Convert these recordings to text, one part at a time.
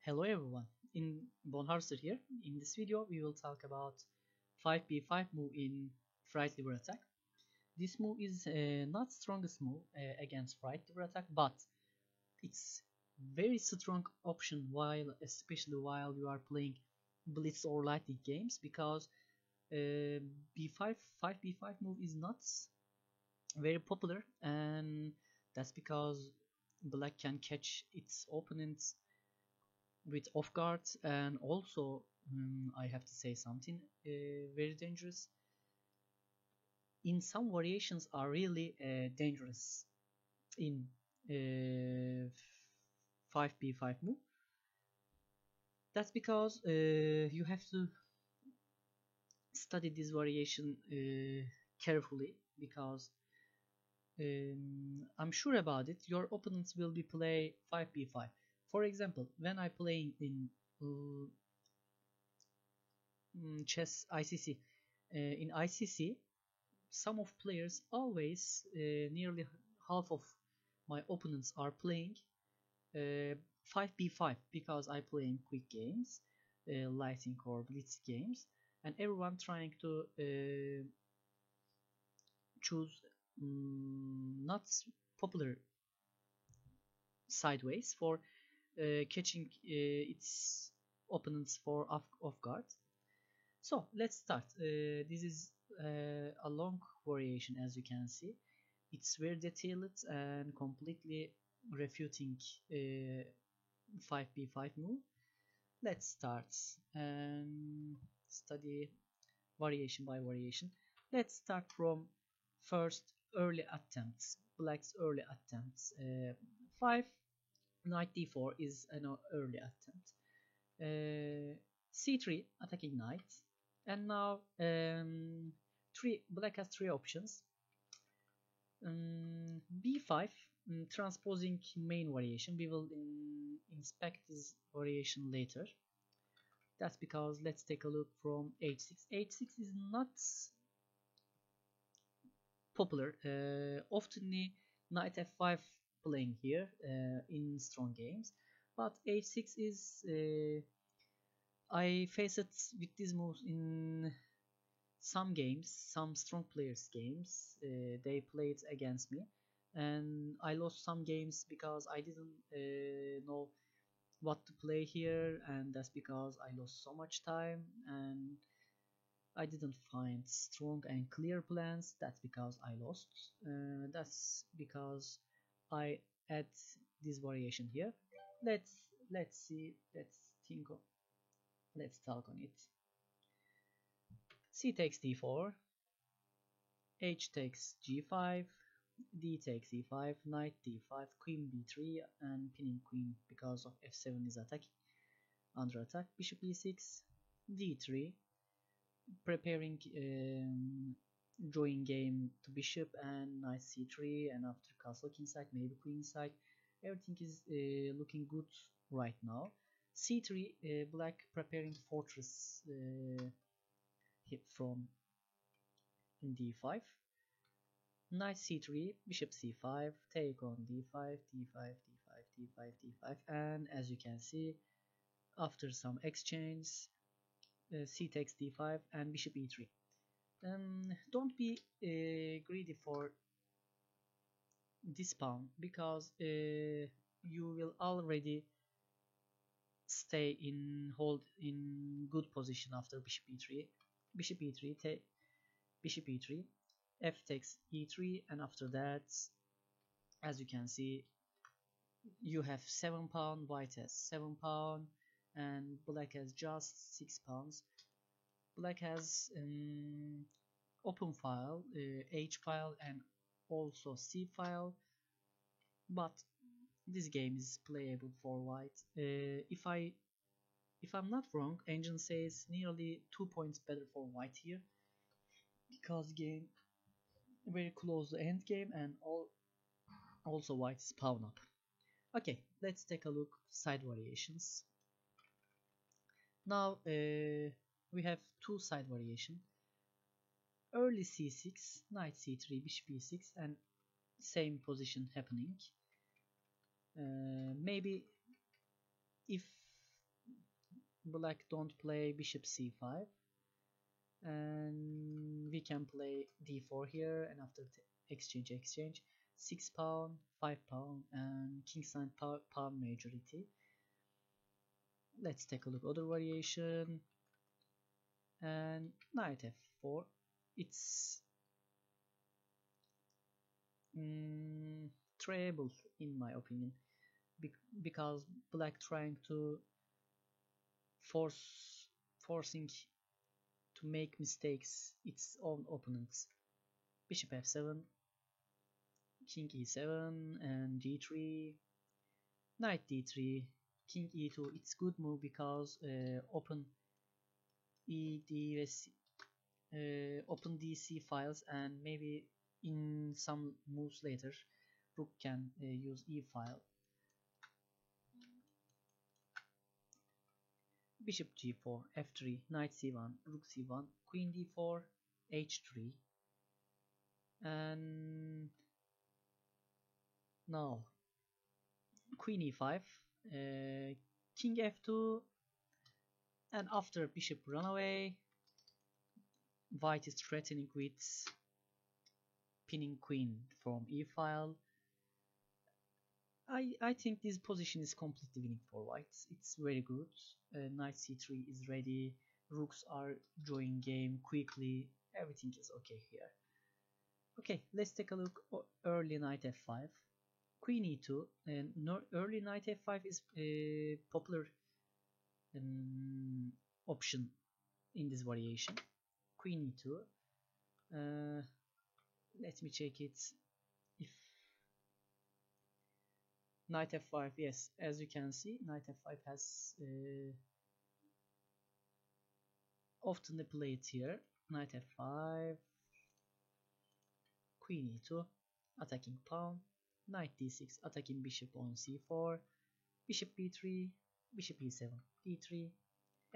Hello everyone, in Bonharster here. In this video we will talk about 5b5 move in Fright Liver Attack. This move is not strongest move against Fright Liver Attack, but it's very strong option especially while you are playing Blitz or Lightning games, because b5 5b5 move is not very popular, and that's because Black can catch its opponents with off guard, and also I have to say something very dangerous. In some variations are really dangerous in 5b5 move. That's because you have to study this variation carefully, because I'm sure about it, your opponents will be play 5b5. For example, when I play in chess ICC, in ICC, some of players always, nearly half of my opponents are playing 5b5, because I play in quick games, Lightning or Blitz games, and everyone trying to choose not popular sideways for catching its opponents for off guard. So let's start. This is a long variation, as you can see. It's very detailed and completely refuting 5b5 move. Let's start and study variation by variation. Let's start from first early attempts, Black's early attempts. 5 knight d4 is an early attempt. c3 attacking knight, and now Black has three options. b5 transposing main variation. We will inspect this variation later. That's because let's take a look from h6. h6 is not popular. Often knight f5 playing here in strong games, but h6 is I face it with these moves in some games, some strong players games. They played against me, and I lost some games because I didn't know what to play here, and that's because I lost so much time and I didn't find strong and clear plans. That's because I lost. That's because I add this variation here. Let's see. Let's talk on it. C takes d4, h takes g5, d takes e5, knight d5, queen b3, and pinning queen because of f7 is under attack. Bishop e6, d3, preparing drawing game to bishop, and knight c3, and after castle kingside, maybe queenside. Everything is looking good right now. c3, Black preparing fortress hit from d5. Knight c3, bishop c5, take on d5, d5, d5, d5, d5, and as you can see, after some exchange, c takes d5 and bishop e3. Don't be greedy for this pawn, because you will already stay in good position after bishop e3. Bishop e3, take bishop e3, f takes e3, and after that, as you can see, you have 7 pawn, white has 7 pawn, and Black has just 6 pawns. Black has open file, H file, and also C file, but this game is playable for white. If I'm not wrong, engine says nearly 2 points better for white here, because game very close to end game, and also white is pawn up. Okay, let's take a look side variations. Now we have two side variation. Early c6, knight c3, bishop e6, and same position happening. Maybe if Black don't play bishop c5, and we can play d4 here, and after exchange 6 pawn, 5 pawn, and kingside pawn majority. Let's take a look other variation, and knight f4. It's tryable in my opinion, because black trying to forcing to make mistakes its own opponents. Bishop f7, king e7, and d3, knight d3, king e2. It's good move because open open dc files, and maybe in some moves later rook can use e file. Bishop g4, f3, knight c1, rook c1, queen d4, h3, and now queen e5, king f2, and after bishop run away, white is threatening with pinning queen from e file. I think this position is completely winning for white. It's very good. Knight c3 is ready. Rooks are joining game quickly. Everything is okay here. Okay, let's take a look at early knight f5. Queen e2, and early knight f5 is a popular option in this variation. Queen e2. Let me check it. If knight f5, yes, as you can see, knight f5 has often played here. Knight f5, queen e2, attacking pawn, knight d6, attacking bishop on c4, bishop b3, bishop e7, d3,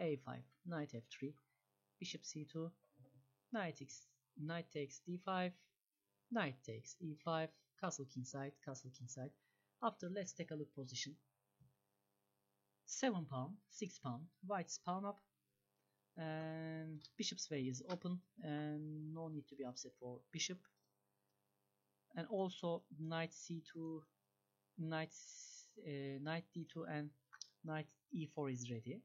a5, knight f3, bishop c2, knight takes d5, knight takes e5, castle kingside, castle kingside. After, let's take a look position. 7 pawn, 6 pawn, white's pawn up, and bishop's way is open, and no need to be upset for bishop. And also knight c2, knight d2, and knight e4 is ready.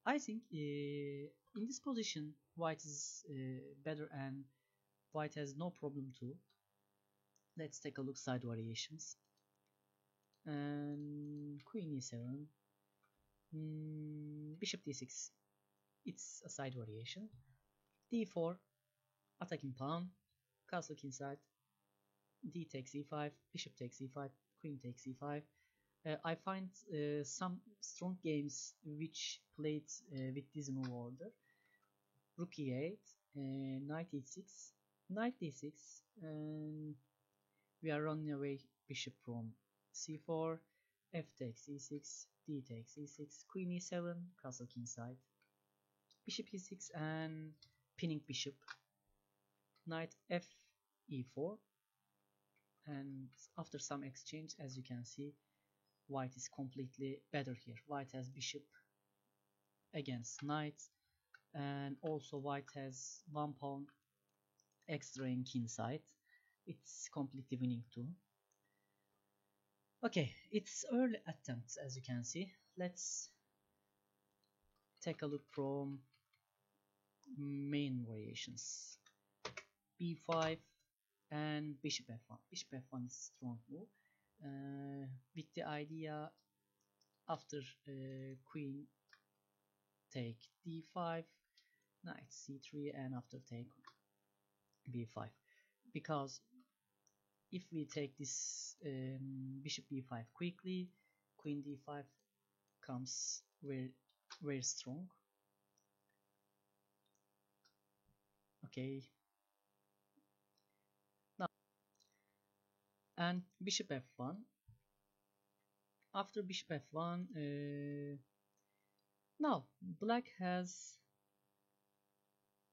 I think in this position white is better, and white has no problem too. Let's take a look side variations. And queen e7, bishop d6, it's a side variation. d4, attacking pawn, castle kingside, d takes e5, bishop takes e5, queen takes e5. I find some strong games which played with this move order. Rook e8, knight e6, knight d6, and we are running away bishop from c4, f takes e6, d takes e6, queen e7, castle kingside, bishop e6, and pinning bishop, knight f e4, and after some exchange, as you can see, white is completely better here. White has bishop against knight, and also white has 1 pawn extra in kingside. It's completely winning too. Okay, it's early attempts, as you can see. Let's take a look from main variations. b5 and bishop f1. Bishop f1 is a strong move, with the idea after queen take d5, knight c3, and after take b5, because if we take this bishop b5 quickly, queen d5 comes very strong. Okay, now, and bishop f1. After bishop f1, now black has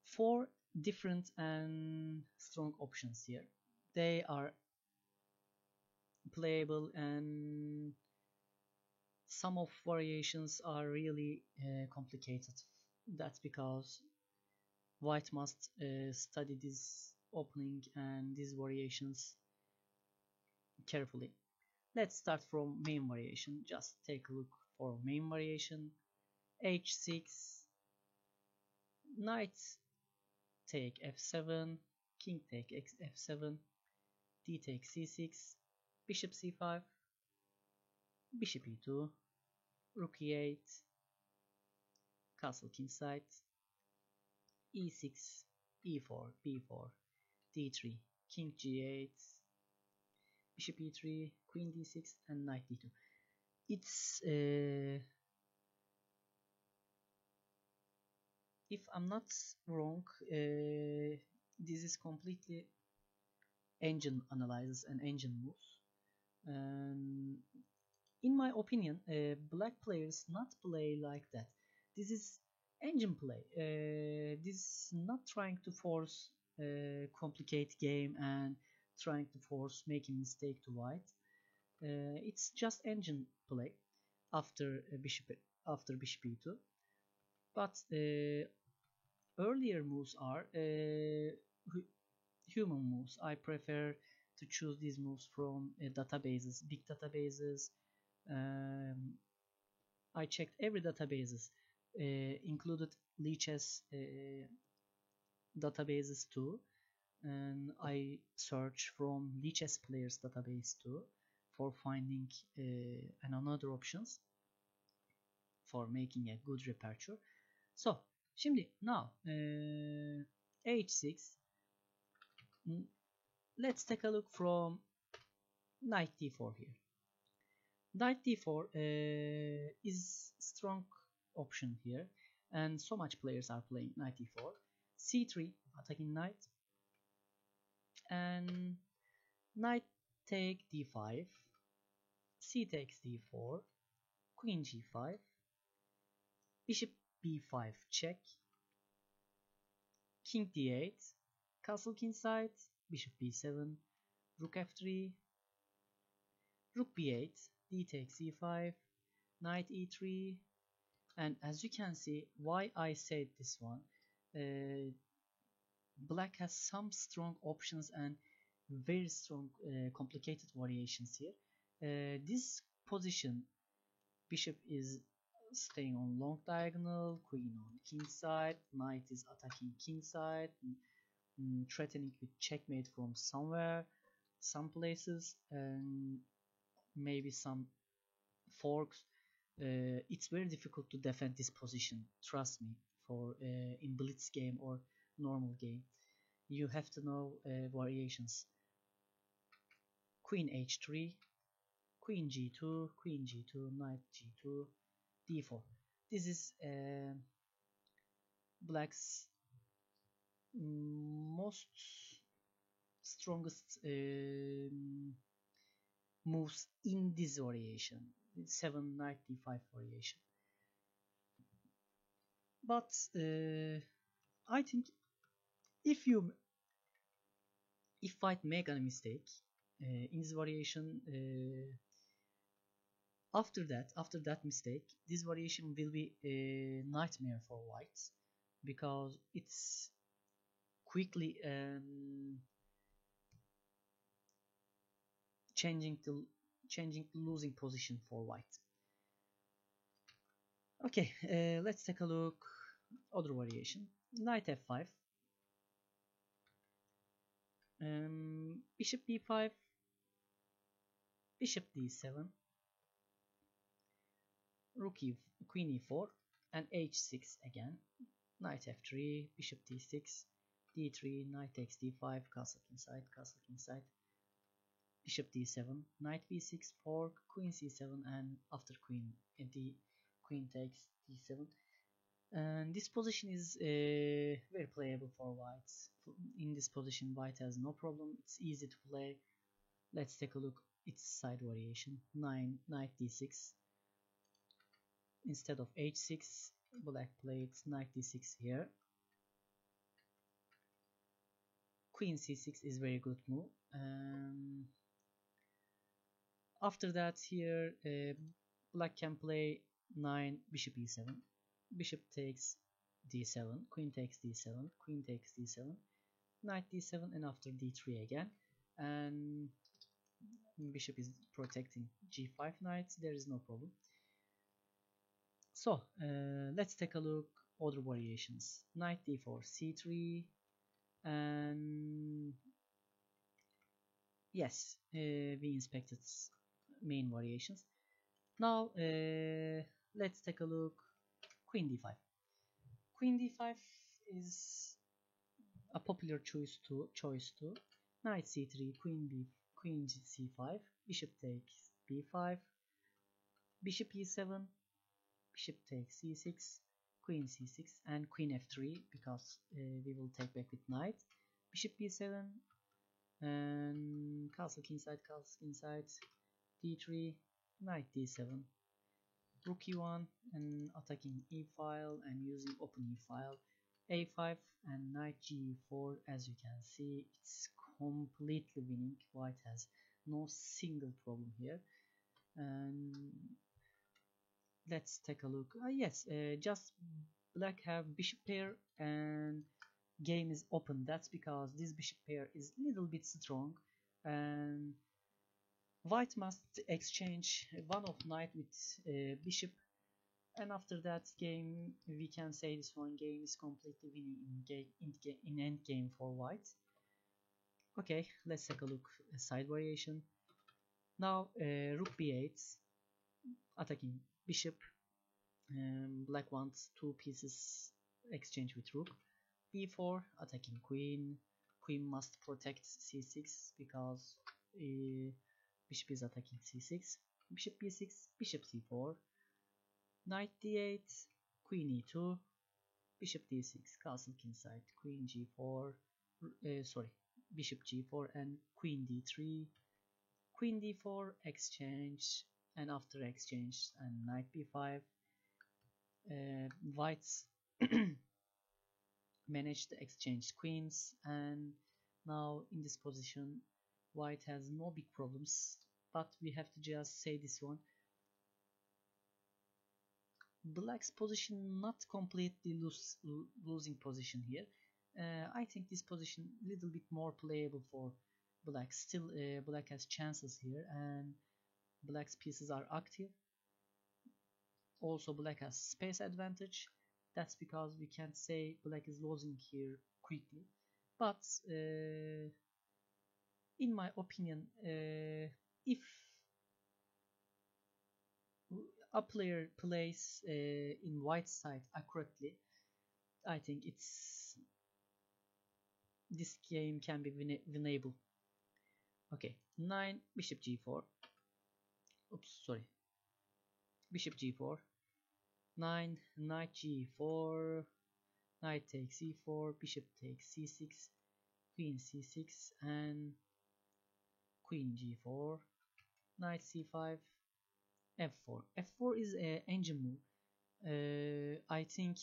4 different and strong options here. They are playable, and some of variations are really complicated. That's because white must study this opening and these variations carefully. Let's start from main variation. Just take a look for main variation. h6, knight take f7, king take f7, d take c6, bishop c5, bishop e2, rook e8, castle kingside, e6, e4, b4, d3, king g8, bishop e3, queen d6, and knight d2. It's if I'm not wrong, this is completely engine analysis and engine moves. In my opinion, black players not play like that. This is engine play. This is not trying to force complicate game and trying to force making mistake to white. It's just engine play after bishop e2. But earlier moves are human moves. I prefer to choose these moves from databases, big databases. I checked every databases, included Lichess databases too, and I search from Lichess players database too for finding and another options for making a good repertoire. So şimdi now h6. Let's take a look from knight d4 here. Knight d4 is strong option here, and so much players are playing knight d4. c3 attacking knight, and knight take d5, c takes d4, queen g5, bishop b5 check, king d8, castle kingside, bishop b7, rook f3, rook b8, d takes e5, knight e3, and as you can see, why I said this one, black has some strong options and very strong complicated variations here. This position, bishop is staying on long diagonal, queen on king side, knight is attacking king side, threatening with checkmate from somewhere, some places, and maybe some forks. It's very difficult to defend this position, trust me, for in blitz game or normal game. You have to know variations. Queen h3, queen g2, queen g2, knight g2, d4. This is black's most strongest moves in this variation, 7 knight d5 variation. But I think if white make a mistake in this variation, after that mistake, this variation will be a nightmare for whites, because it's quickly changing to losing position for white. Okay, let's take a look other variation. Knight f5, bishop b5, bishop d7, queen e4, and h6 again. Knight f3, bishop d6, d3, knight takes d5, castle kingside, bishop d7, knight b6, fork, queen c7, and after queen takes d7. And this position is very playable for whites. In this position, white has no problem. It's easy to play. Let's take a look its side variation. Knight d6. Instead of h6, black played knight d6 here. Queen c6 is very good move. After that here, black can play 9 bishop e7, bishop takes d7, queen takes d7, queen takes d7, knight d7, and after d3 again, and bishop is protecting g5 knight, there is no problem. So let's take a look other variations. Knight d4, c3, and yes, we inspected main variations. Now let's take a look queen d5. Queen d5 is a popular choice too. Knight c3, queen c5, bishop takes b5, bishop e7, bishop takes c6, queen c6, and queen f3 because we will take back with knight, bishop b7, and castle kingside, d3, knight d7, rook e1, and attacking e file and using open e file, a5, and knight g4. As you can see, it's completely winning. White has no single problem here. And let's take a look. Yes, just black have bishop pair and game is open. That's because this bishop pair is a little bit strong, and white must exchange one of knight with bishop, and after that game we can say this one game is completely winning in end game for white. Okay, let's take a look at side variation. Now rook b8, attacking bishop. Black wants two pieces exchange with rook. b4, attacking queen. Queen must protect c6 because bishop is attacking c6. Bishop b6, bishop c4, knight d8, queen e2, bishop d6, castle kingside, queen g4, bishop g4, and queen d3, queen d4, exchange, and after exchange and knight b5, whites managed to exchange queens, and now in this position white has no big problems, but we have to just say this one. Black's position not completely losing position here. I think this position a little bit more playable for black. Still black has chances here, and black's pieces are active. Also black has space advantage. That's because we can't say black is losing here quickly, but in my opinion, if a player plays in white side accurately, I think this game can be winnable. Okay, 9 bishop g4. Oops, sorry. Bishop g4. 9 knight g4. Knight takes e4. Bishop takes c6. Queen c6 and queen g4. Knight c5. f4. f4 is an engine move. I think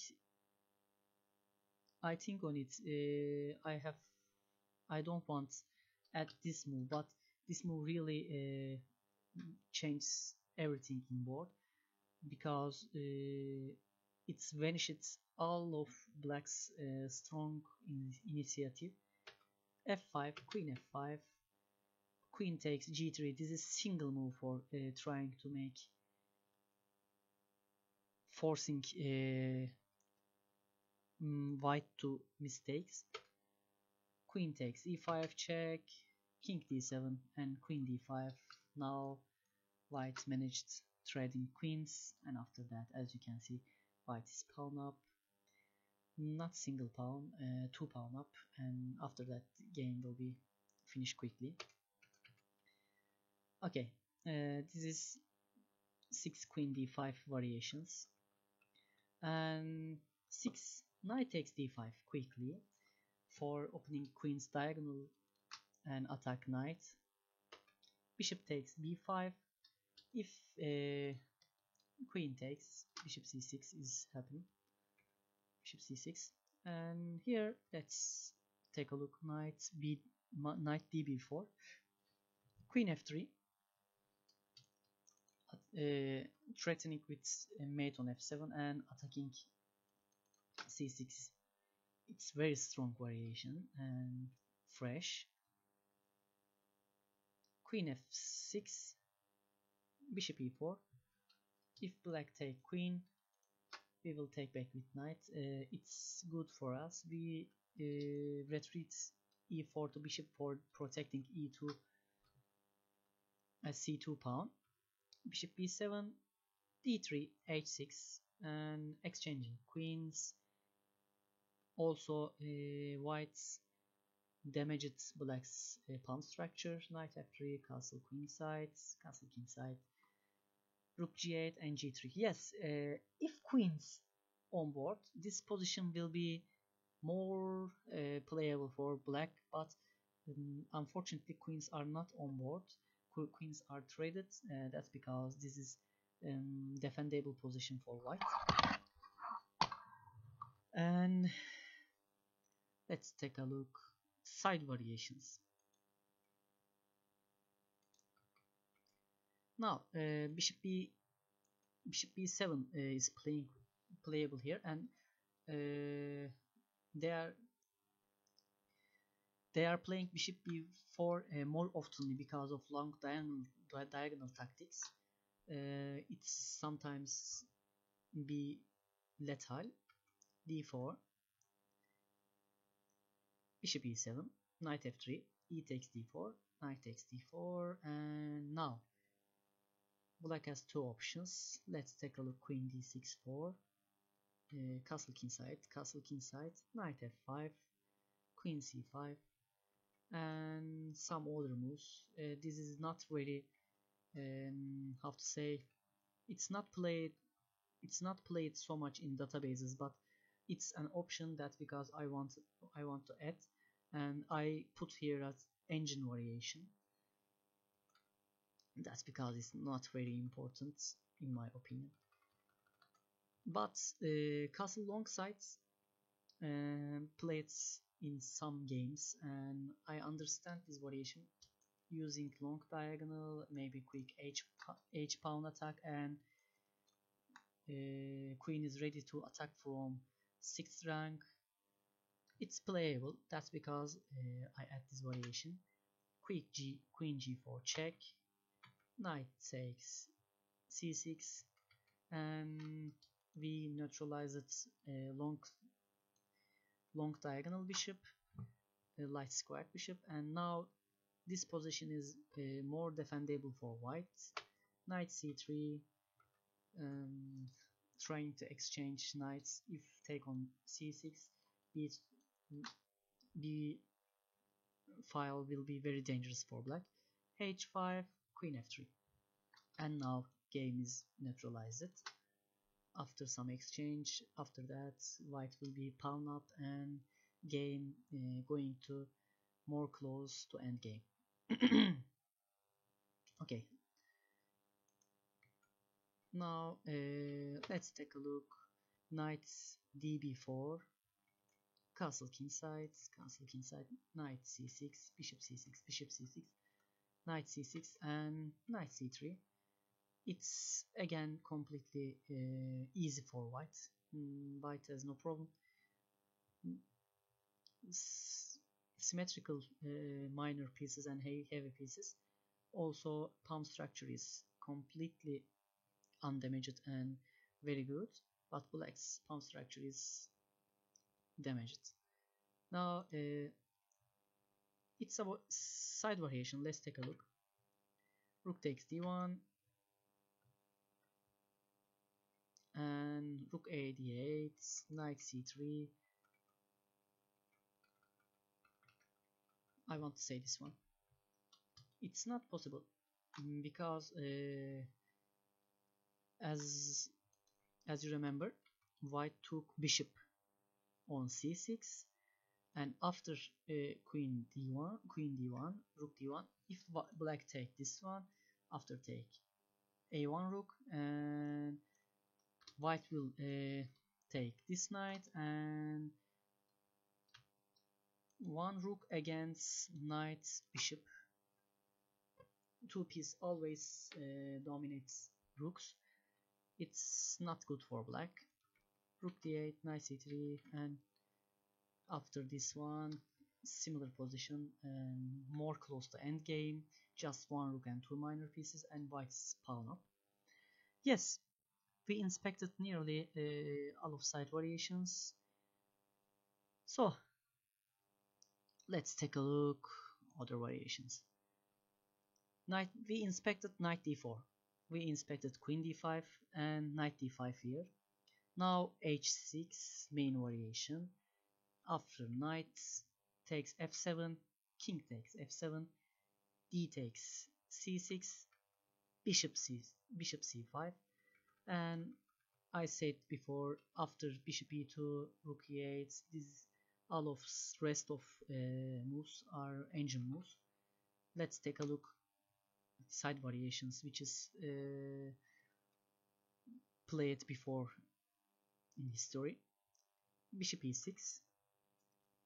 on it. I don't want at this move, but this move really changes everything in board because it's vanishes all of black's strong initiative. f5, queen f5, queen takes g3. This is single move for trying to make forcing white to mistakes. Queen takes e5 check, king d7, and queen d5. Now white managed trading queens, and after that, as you can see, white is pawn up, not single pawn, 2 pawn up, and after that game will be finished quickly. Okay, this is 6 queen d5 variations, and 6 knight takes d5 quickly for opening queen's diagonal and attack knight. Bishop takes b5. If queen takes, bishop c6 is happening. Bishop c6, and here let's take a look. Knight db4, queen f3, threatening with mate on f7 and attacking c6. It's very strong variation and fresh. Queen f6, bishop e4. If black take queen, we will take back with knight. It's good for us. We retreat e4 to bishop for protecting e2 as c2 pawn. Bishop b7, d3, h6, and exchanging queens. Also, white's damaged black's pawn structure. Knight f3, castle queenside, castle kingside, rook g8 and g3. Yes, if queens on board, this position will be more playable for black, but unfortunately queens are not on board. Queens are traded. That's because this is defendable position for white. And let's take a look side variations. Now bishop b7 is playable here, and they are playing bishop b4 more often because of long diagonal tactics. It's sometimes be lethal. d4, bishop e7, knight f3, e takes d4, knight takes d4, and now black has two options. Let's take a look. Queen d6 4, castle kingside, knight f5, queen c5, and some other moves. This is not really how to say, it's not played so much in databases, but it's an option that because I want to add, and I put here as engine variation. That's because it's not very important in my opinion. But castle long sides played in some games, and I understand this variation using long diagonal, maybe quick h pawn attack, and queen is ready to attack from 6th rank. It's playable. That's because I add this variation. Quick queen g4 check, knight takes c6, and we neutralize it. Long diagonal bishop, light square bishop, and now this position is more defendable for white. Knight c3, trying to exchange knights. If take on c6, b file will be very dangerous for black. h5, queen f3, and now game is neutralized. After some exchange, after that white will be pawn up and game going to more close to end game. Okay, now let's take a look. Knight db4, castle kingside, knight c6, bishop c6, knight c6, and knight c3. It's again completely easy for white. White has no problem. Symmetrical minor pieces and heavy pieces. Also, pawn structure is completely undamaged and very good, but black's pawn structure is damaged. Now it's about side variation. Let's take a look. Rook takes d1, and rook a d8, knight c3. I want to say this one. It's not possible because as you remember, white took bishop on c6, and after queen d1, rook d1. If black take this one, after take a1 rook, and white will take this knight, and one rook against knight bishop. Two piece always dominates rooks. It's not good for black. Rook d8, knight c3, and after this one, similar position and more close to endgame. Just one rook and two minor pieces, and white's pawn up. Yes, we inspected nearly all of side variations. So let's take a look other variations. We inspected knight d4. We inspected queen d5 and knight d5 here. Now h6 main variation. After knight takes f7, king takes f7, d takes c6, bishop c5, and I said before, after bishop e2, rook e8, this all of rest of moves are engine moves. Let's take a look at side variations which is played before in history. Bishop e6,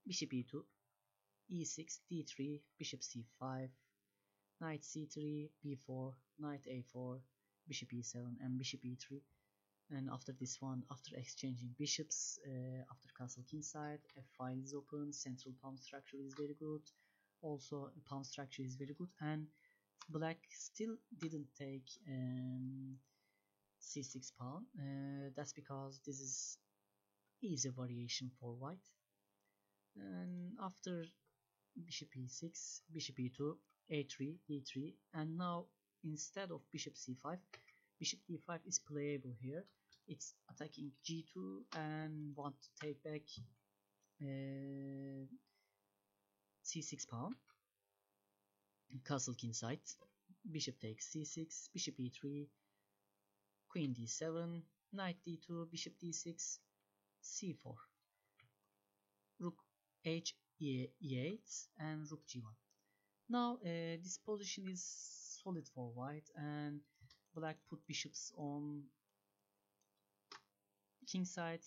bishop e2, e6, d3, bishop c5, knight c3, b4, knight a4, bishop e7, and bishop e3. And after this one, after exchanging bishops, after castle kingside, f5 is open, central pawn structure is very good, also pawn structure is very good, and black still didn't take c6 pawn. That's because this is easy variation for white. And after bishop e6, bishop e2, a3, d3, and now instead of bishop c5, bishop d5 is playable here. It's attacking g2 and want to take back c6 pawn. Castle kingside, bishop takes c6, bishop e3, queen d7, knight d2, bishop d6, c4, rook h e8, and rook g1. Now this position is solid for white, and black put bishops on king side.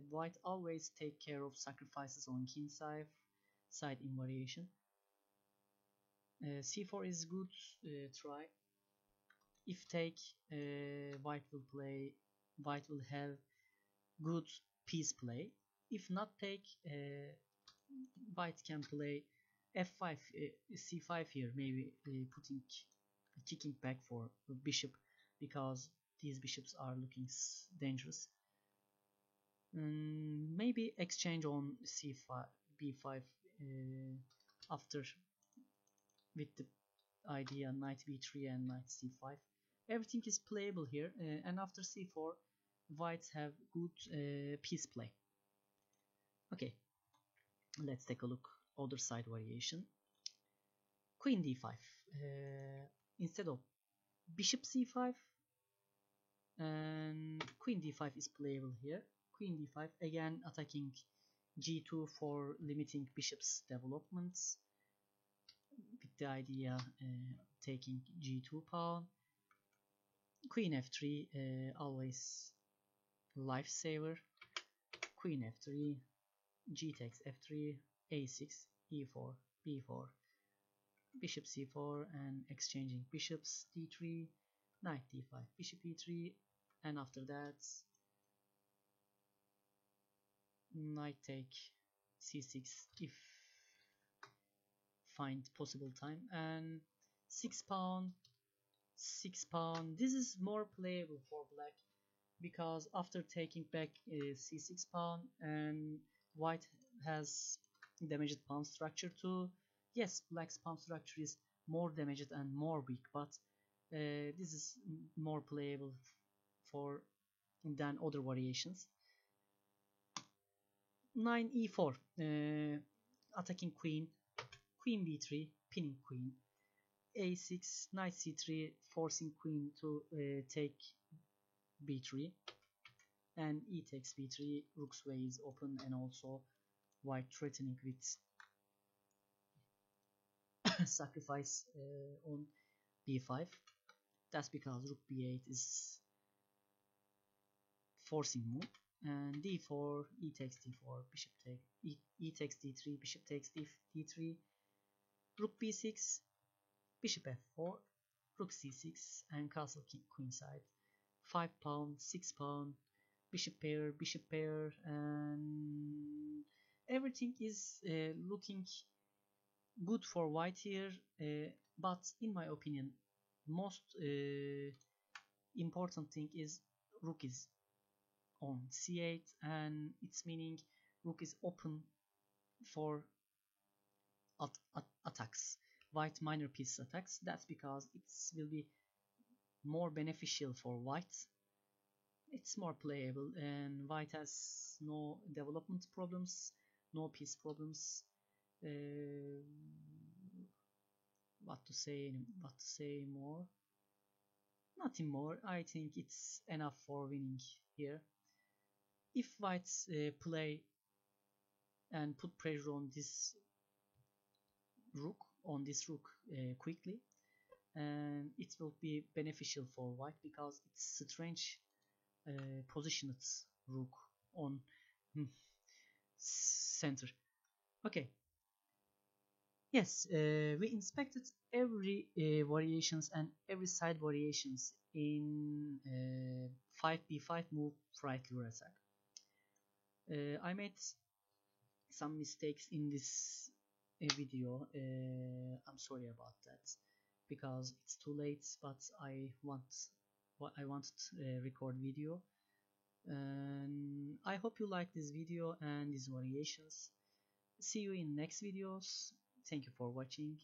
White always take care of sacrifices on king side in variation. c4 is good try. If take, white will have good piece play. If not take, white can play f5, c5 here, maybe kicking back for bishop, because these bishops are looking dangerous. Maybe exchange on c5, b5 after, with the idea knight b3 and knight c5. Everything is playable here, and after c4, whites have good piece play. Okay, let's take a look other side variation. Queen d5. Instead of bishop c5, and queen d5 is playable here. Queen d5 again attacking g2 for limiting bishop's developments, with the idea taking g2 pawn. Queen f3 always lifesaver. Queen f3, g takes f3, a6, e4, b4, bishop c4, and exchanging bishops, d3, knight d5, bishop e3, and after that knight take c6 if find possible time, and 6 pawn. This is more playable for black, because after taking back c6 pawn, and white has damaged pawn structure too. Yes, black's pawn structure is more damaged and more weak, but this is more playable for than other variations. 9 e4, attacking queen, queen b3, pinning queen, a6, knight c3, forcing queen to take b3, and e takes b3, rook's way is open, and also white threatening with sacrifice on b5. That's because rook b8 is forcing move, and d4, e takes d4, bishop takes e takes d3, bishop takes d3, rook b6, bishop f4, rook c6 and castle king queenside. 5 pawn, 6 pawn, bishop pair, and everything is looking good for white here. But in my opinion, most important thing is rook is on c8, and it's meaning rook is open for attacks, white minor piece attacks. That's because it will be more beneficial for white. It's more playable, and white has no development problems, no piece problems. Uh, what to say more? Nothing more. I think it's enough for winning here. If whites play and put pressure on this rook quickly, and it will be beneficial for white because it's strange positioned rook on center. Okay. Yes, we inspected every variations and every side variations in 5b5 move right lure attack. I made some mistakes in this video. I'm sorry about that because it's too late, but I wanted to record video, and I hope you like this video and these variations. See you in next videos. Thank you for watching.